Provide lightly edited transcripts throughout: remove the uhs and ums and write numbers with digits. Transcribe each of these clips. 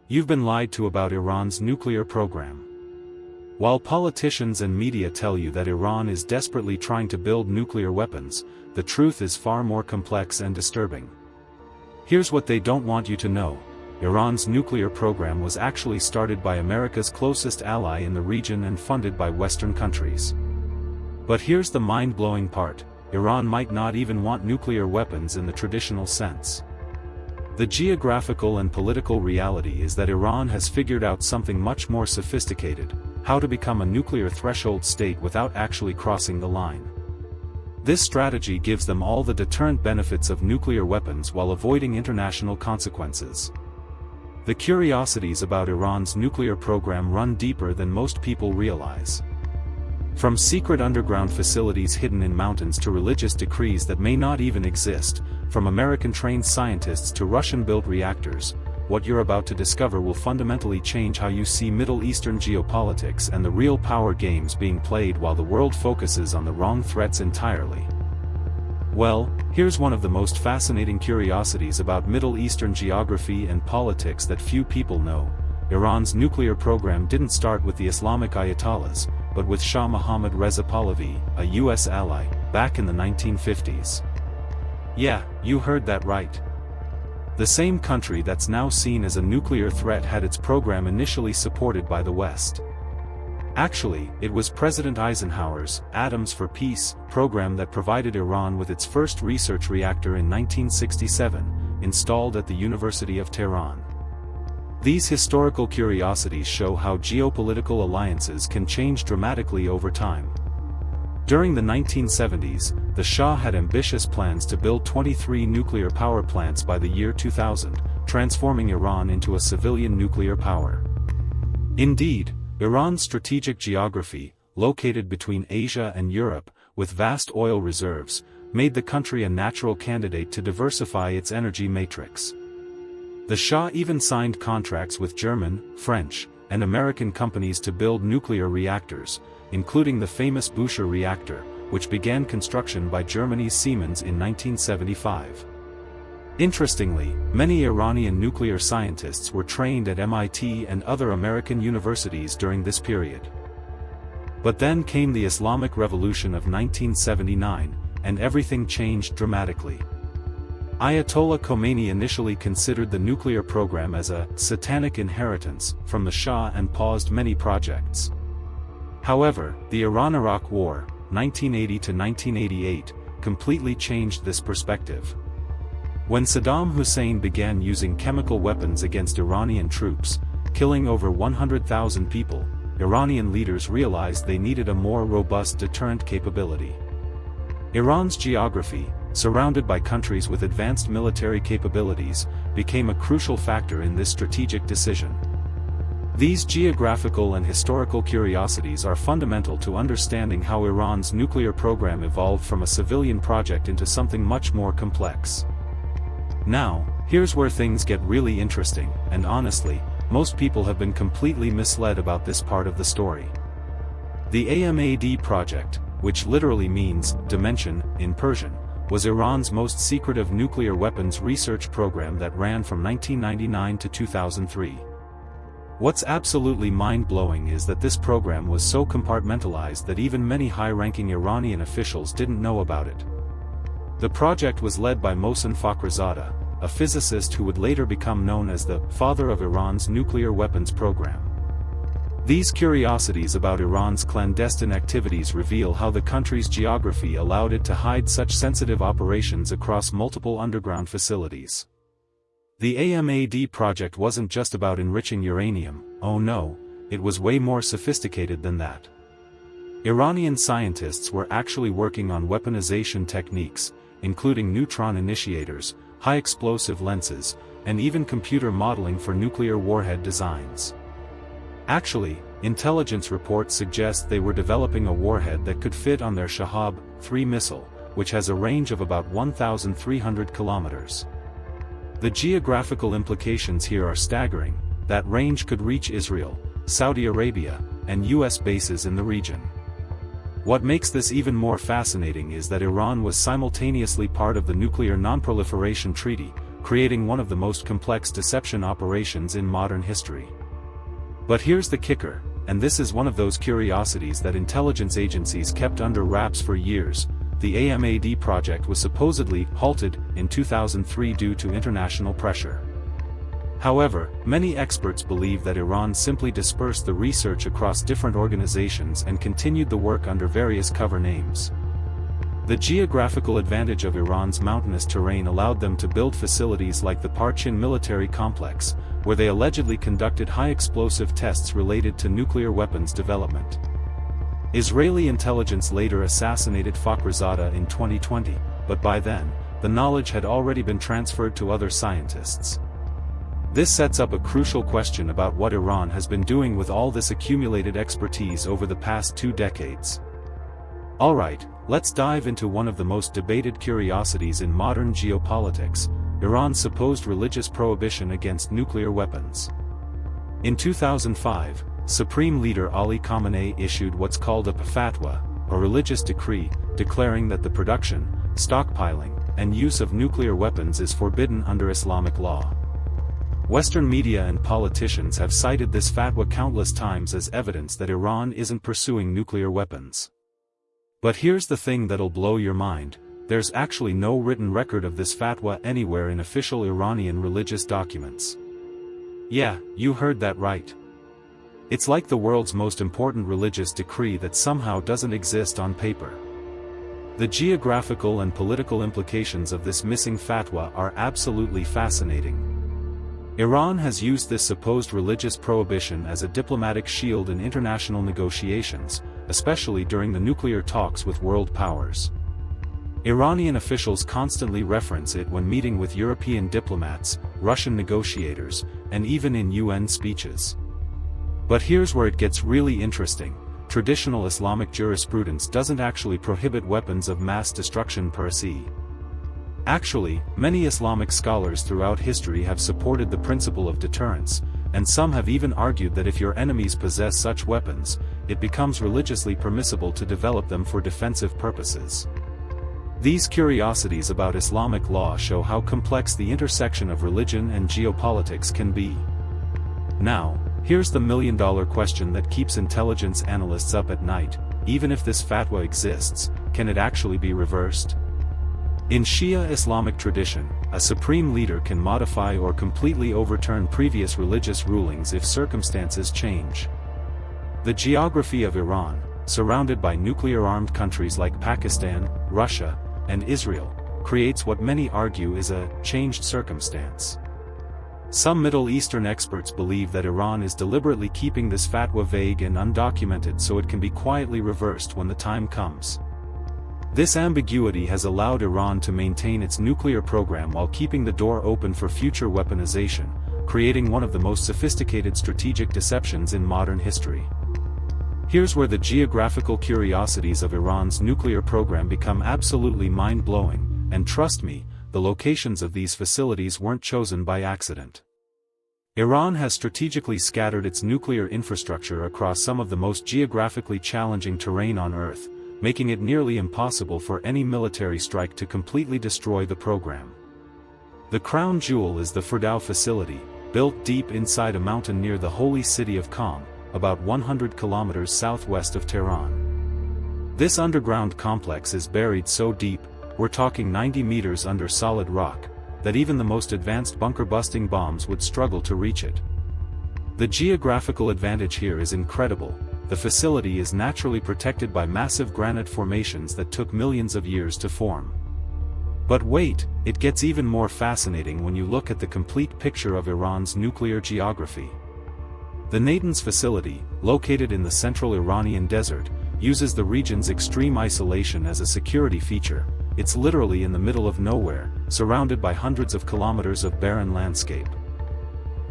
You've been lied to about Iran's nuclear program. While politicians and media tell you that Iran is desperately trying to build nuclear weapons, the truth is far more complex and disturbing. Here's what they don't want you to know. Iran's nuclear program was actually started by America's closest ally in the region and funded by Western countries. But here's the mind-blowing part: Iran might not even want nuclear weapons in the traditional sense. The geographical and political reality is that Iran has figured out something much more sophisticated: how to become a nuclear threshold state without actually crossing the line. This strategy gives them all the deterrent benefits of nuclear weapons while avoiding international consequences. The curiosities about Iran's nuclear program run deeper than most people realize. From secret underground facilities hidden in mountains to religious decrees that may not even exist, from American-trained scientists to Russian-built reactors, what you're about to discover will fundamentally change how you see Middle Eastern geopolitics and the real power games being played while the world focuses on the wrong threats entirely. Well, here's one of the most fascinating curiosities about Middle Eastern geography and politics that few people know. Iran's nuclear program didn't start with the Islamic Ayatollahs, but with Shah Mohammad Reza Pahlavi, a US ally, back in the 1950s. Yeah, you heard that right. The same country that's now seen as a nuclear threat had its program initially supported by the West. Actually, it was President Eisenhower's Atoms for Peace program that provided Iran with its first research reactor in 1967, installed at the University of Tehran. These historical curiosities show how geopolitical alliances can change dramatically over time. During the 1970s, the Shah had ambitious plans to build 23 nuclear power plants by the year 2000, transforming Iran into a civilian nuclear power. Indeed, Iran's strategic geography, located between Asia and Europe, with vast oil reserves, made the country a natural candidate to diversify its energy matrix. The Shah even signed contracts with German, French, and American companies to build nuclear reactors, including the famous Bushehr reactor, which began construction by Germany's Siemens in 1975. Interestingly, many Iranian nuclear scientists were trained at MIT and other American universities during this period. But then came the Islamic Revolution of 1979, and everything changed dramatically. Ayatollah Khomeini initially considered the nuclear program as a satanic inheritance from the Shah and paused many projects. However, the Iran-Iraq War, 1980 to 1988, completely changed this perspective. When Saddam Hussein began using chemical weapons against Iranian troops, killing over 100,000 people, Iranian leaders realized they needed a more robust deterrent capability. Iran's geography, surrounded by countries with advanced military capabilities, became a crucial factor in this strategic decision. These geographical and historical curiosities are fundamental to understanding how Iran's nuclear program evolved from a civilian project into something much more complex. Now, here's where things get really interesting, and honestly, most people have been completely misled about this part of the story. The AMAD project, which literally means dimension in Persian, was Iran's most secretive nuclear weapons research program that ran from 1999 to 2003. What's absolutely mind-blowing is that this program was so compartmentalized that even many high-ranking Iranian officials didn't know about it. The project was led by Mohsen Fakhrizadeh, a physicist who would later become known as the father of Iran's nuclear weapons program. These curiosities about Iran's clandestine activities reveal how the country's geography allowed it to hide such sensitive operations across multiple underground facilities. The AMAD project wasn't just about enriching uranium, oh no, it was way more sophisticated than that. Iranian scientists were actually working on weaponization techniques, including neutron initiators, high-explosive lenses, and even computer modeling for nuclear warhead designs. Actually, intelligence reports suggest they were developing a warhead that could fit on their Shahab-3 missile, which has a range of about 1,300 kilometers. The geographical implications here are staggering. That range could reach Israel, Saudi Arabia, and US bases in the region. What makes this even more fascinating is that Iran was simultaneously part of the Nuclear Non-Proliferation Treaty, creating one of the most complex deception operations in modern history. But here's the kicker, and this is one of those curiosities that intelligence agencies kept under wraps for years. The AMAD project was supposedly halted in 2003 due to international pressure. However, many experts believe that Iran simply dispersed the research across different organizations and continued the work under various cover names. The geographical advantage of Iran's mountainous terrain allowed them to build facilities like the Parchin military complex, where they allegedly conducted high-explosive tests related to nuclear weapons development. Israeli intelligence later assassinated Fakhrizadeh in 2020, but by then, the knowledge had already been transferred to other scientists. This sets up a crucial question about what Iran has been doing with all this accumulated expertise over the past 2 decades. Alright, let's dive into one of the most debated curiosities in modern geopolitics, Iran's supposed religious prohibition against nuclear weapons. In 2005, Supreme Leader Ali Khamenei issued what's called a fatwa, a religious decree, declaring that the production, stockpiling, and use of nuclear weapons is forbidden under Islamic law. Western media and politicians have cited this fatwa countless times as evidence that Iran isn't pursuing nuclear weapons. But here's the thing that'll blow your mind, there's actually no written record of this fatwa anywhere in official Iranian religious documents. Yeah, you heard that right. It's like the world's most important religious decree that somehow doesn't exist on paper. The geographical and political implications of this missing fatwa are absolutely fascinating. Iran has used this supposed religious prohibition as a diplomatic shield in international negotiations, especially during the nuclear talks with world powers. Iranian officials constantly reference it when meeting with European diplomats, Russian negotiators, and even in UN speeches. But here's where it gets really interesting. Traditional Islamic jurisprudence doesn't actually prohibit weapons of mass destruction per se. Actually, many Islamic scholars throughout history have supported the principle of deterrence, and some have even argued that if your enemies possess such weapons, it becomes religiously permissible to develop them for defensive purposes. These curiosities about Islamic law show how complex the intersection of religion and geopolitics can be. Now, here's the million-dollar question that keeps intelligence analysts up at night: even if this fatwa exists, can it actually be reversed? In Shia Islamic tradition, a supreme leader can modify or completely overturn previous religious rulings if circumstances change. The geography of Iran, surrounded by nuclear-armed countries like Pakistan, Russia, and Israel, creates what many argue is a changed circumstance. Some Middle Eastern experts believe that Iran is deliberately keeping this fatwa vague and undocumented so it can be quietly reversed when the time comes. This ambiguity has allowed Iran to maintain its nuclear program while keeping the door open for future weaponization, creating one of the most sophisticated strategic deceptions in modern history. Here's where the geographical curiosities of Iran's nuclear program become absolutely mind-blowing, and trust me, the locations of these facilities weren't chosen by accident. Iran has strategically scattered its nuclear infrastructure across some of the most geographically challenging terrain on Earth, making it nearly impossible for any military strike to completely destroy the program. The crown jewel is the Fordow facility, built deep inside a mountain near the holy city of Qom, about 100 kilometers southwest of Tehran. This underground complex is buried so deep, we're talking 90 meters under solid rock, that even the most advanced bunker-busting bombs would struggle to reach it. The geographical advantage here is incredible. The facility is naturally protected by massive granite formations that took millions of years to form. But wait, it gets even more fascinating when you look at the complete picture of Iran's nuclear geography. The Natanz facility, located in the central Iranian desert, uses the region's extreme isolation as a security feature. It's literally in the middle of nowhere, surrounded by hundreds of kilometers of barren landscape.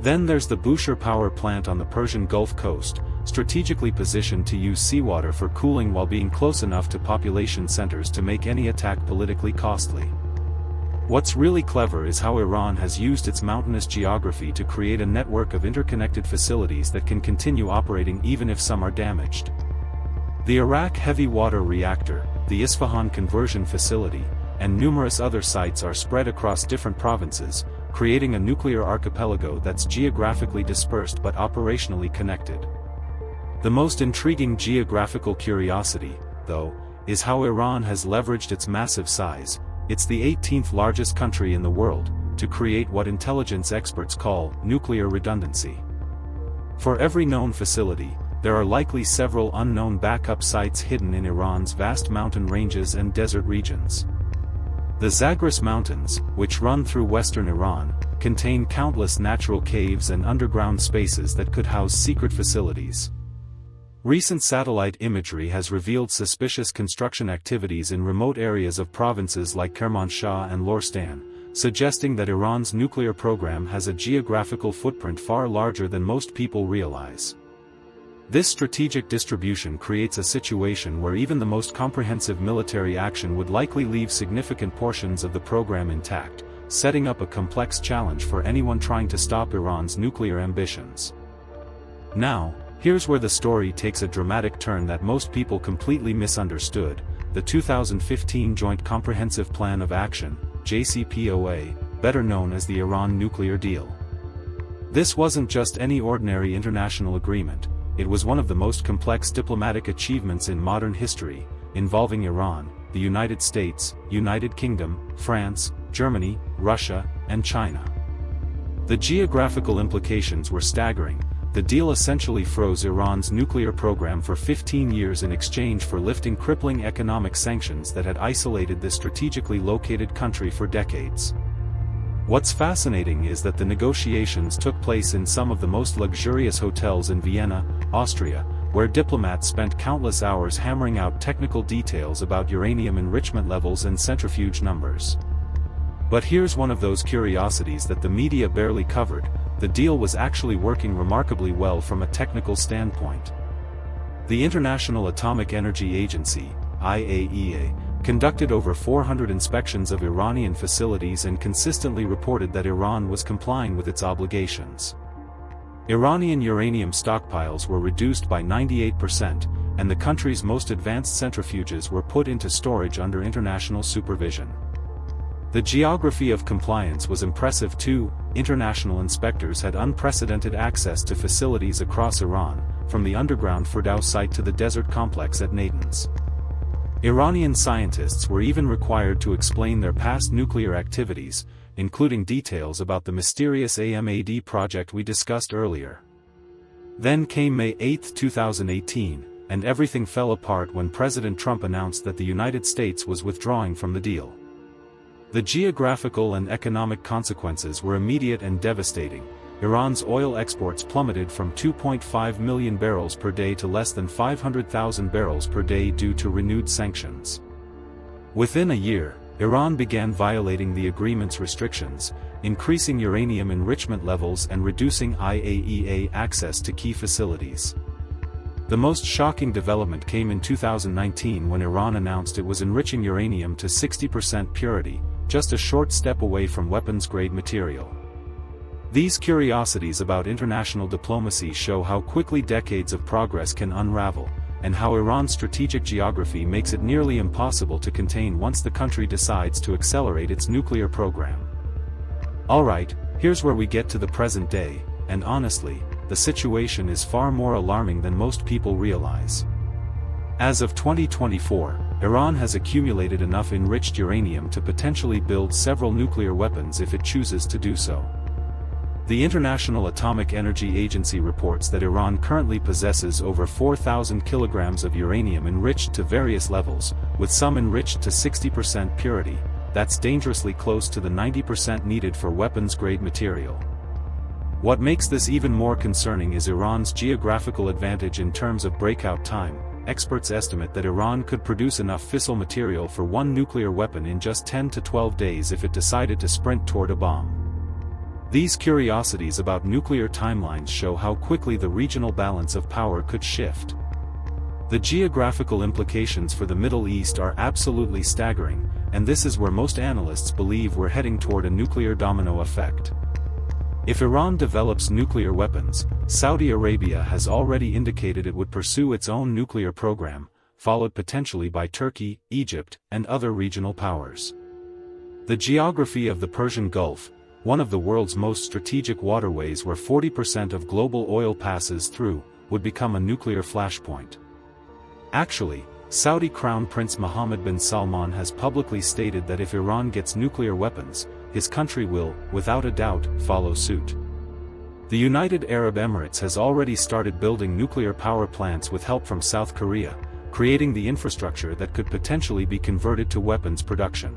Then there's the Bushehr power plant on the Persian Gulf coast, strategically positioned to use seawater for cooling while being close enough to population centers to make any attack politically costly. What's really clever is how Iran has used its mountainous geography to create a network of interconnected facilities that can continue operating even if some are damaged. The Iraq heavy water reactor, the Isfahan conversion facility, and numerous other sites are spread across different provinces, creating a nuclear archipelago that's geographically dispersed but operationally connected. The most intriguing geographical curiosity, though, is how Iran has leveraged its massive size, it's the 18th largest country in the world, to create what intelligence experts call nuclear redundancy. For every known facility, there are likely several unknown backup sites hidden in Iran's vast mountain ranges and desert regions. The Zagros Mountains, which run through western Iran, contain countless natural caves and underground spaces that could house secret facilities. Recent satellite imagery has revealed suspicious construction activities in remote areas of provinces like Kermanshah and Lorestan, suggesting that Iran's nuclear program has a geographical footprint far larger than most people realize. This strategic distribution creates a situation where even the most comprehensive military action would likely leave significant portions of the program intact, setting up a complex challenge for anyone trying to stop Iran's nuclear ambitions. Now, here's where the story takes a dramatic turn that most people completely misunderstood: the 2015 Joint Comprehensive Plan of Action, JCPOA, better known as the Iran nuclear deal. This wasn't just any ordinary international agreement, it was one of the most complex diplomatic achievements in modern history, involving Iran, the United States, United Kingdom, France, Germany, Russia, and China. The geographical implications were staggering. The deal essentially froze Iran's nuclear program for 15 years in exchange for lifting crippling economic sanctions that had isolated this strategically located country for decades. What's fascinating is that the negotiations took place in some of the most luxurious hotels in Vienna, Austria, where diplomats spent countless hours hammering out technical details about uranium enrichment levels and centrifuge numbers. But here's one of those curiosities that the media barely covered: the deal was actually working remarkably well from a technical standpoint. The International Atomic Energy Agency, IAEA, conducted over 400 inspections of Iranian facilities and consistently reported that Iran was complying with its obligations. Iranian uranium stockpiles were reduced by 98%, and the country's most advanced centrifuges were put into storage under international supervision. The geography of compliance was impressive too. International inspectors had unprecedented access to facilities across Iran, from the underground Fordow site to the desert complex at Natanz. Iranian scientists were even required to explain their past nuclear activities, including details about the mysterious AMAD project we discussed earlier. Then came May 8, 2018, and everything fell apart when President Trump announced that the United States was withdrawing from the deal. The geographical and economic consequences were immediate and devastating. Iran's oil exports plummeted from 2.5 million barrels per day to less than 500,000 barrels per day due to renewed sanctions. Within a year, Iran began violating the agreement's restrictions, increasing uranium enrichment levels and reducing IAEA access to key facilities. The most shocking development came in 2019 when Iran announced it was enriching uranium to 60% purity, just a short step away from weapons-grade material. These curiosities about international diplomacy show how quickly decades of progress can unravel, and how Iran's strategic geography makes it nearly impossible to contain once the country decides to accelerate its nuclear program. Alright, here's where we get to the present day, and honestly, the situation is far more alarming than most people realize. As of 2024, Iran has accumulated enough enriched uranium to potentially build several nuclear weapons if it chooses to do so. The International Atomic Energy Agency reports that Iran currently possesses over 4,000 kilograms of uranium enriched to various levels, with some enriched to 60% purity. That's dangerously close to the 90% needed for weapons-grade material. What makes this even more concerning is Iran's geographical advantage in terms of breakout time. Experts estimate that Iran could produce enough fissile material for one nuclear weapon in just 10 to 12 days if it decided to sprint toward a bomb. These curiosities about nuclear timelines show how quickly the regional balance of power could shift. The geographical implications for the Middle East are absolutely staggering, and this is where most analysts believe we're heading toward a nuclear domino effect. If Iran develops nuclear weapons, Saudi Arabia has already indicated it would pursue its own nuclear program, followed potentially by Turkey, Egypt, and other regional powers. The geography of the Persian Gulf, one of the world's most strategic waterways where 40% of global oil passes through, would become a nuclear flashpoint. Actually, Saudi Crown Prince Mohammed bin Salman has publicly stated that if Iran gets nuclear weapons, his country will, without a doubt, follow suit. The United Arab Emirates has already started building nuclear power plants with help from South Korea, creating the infrastructure that could potentially be converted to weapons production.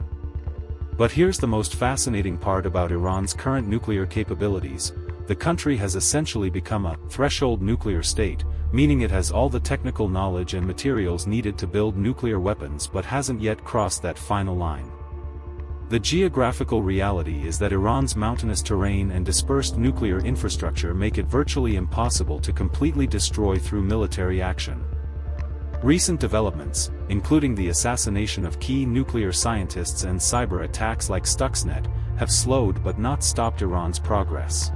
But here's the most fascinating part about Iran's current nuclear capabilities: the country has essentially become a threshold nuclear state, meaning it has all the technical knowledge and materials needed to build nuclear weapons but hasn't yet crossed that final line. The geographical reality is that Iran's mountainous terrain and dispersed nuclear infrastructure make it virtually impossible to completely destroy through military action. Recent developments, including the assassination of key nuclear scientists and cyber attacks like Stuxnet, have slowed but not stopped Iran's progress.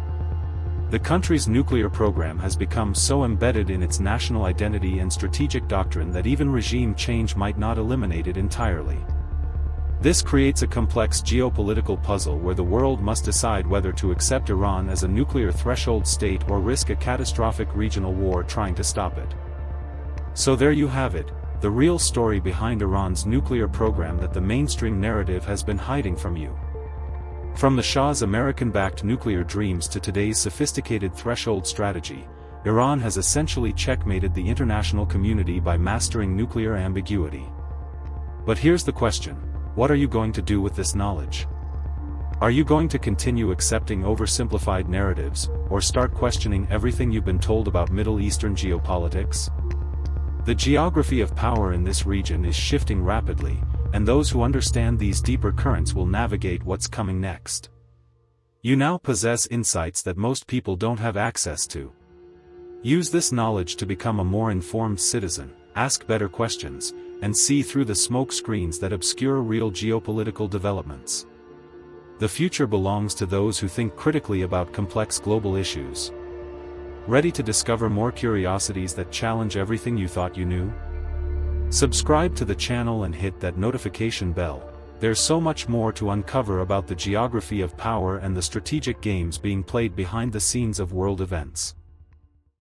The country's nuclear program has become so embedded in its national identity and strategic doctrine that even regime change might not eliminate it entirely. This creates a complex geopolitical puzzle where the world must decide whether to accept Iran as a nuclear threshold state or risk a catastrophic regional war trying to stop it. So there you have it, the real story behind Iran's nuclear program that the mainstream narrative has been hiding from you. From the Shah's American-backed nuclear dreams to today's sophisticated threshold strategy, Iran has essentially checkmated the international community by mastering nuclear ambiguity. But here's the question: what are you going to do with this knowledge? Are you going to continue accepting oversimplified narratives, or start questioning everything you've been told about Middle Eastern geopolitics? The geography of power in this region is shifting rapidly, and those who understand these deeper currents will navigate what's coming next. You now possess insights that most people don't have access to. Use this knowledge to become a more informed citizen, ask better questions, and see through the smoke screens that obscure real geopolitical developments. The future belongs to those who think critically about complex global issues. Ready to discover more curiosities that challenge everything you thought you knew? Subscribe to the channel and hit that notification bell. There's so much more to uncover about the geography of power and the strategic games being played behind the scenes of world events.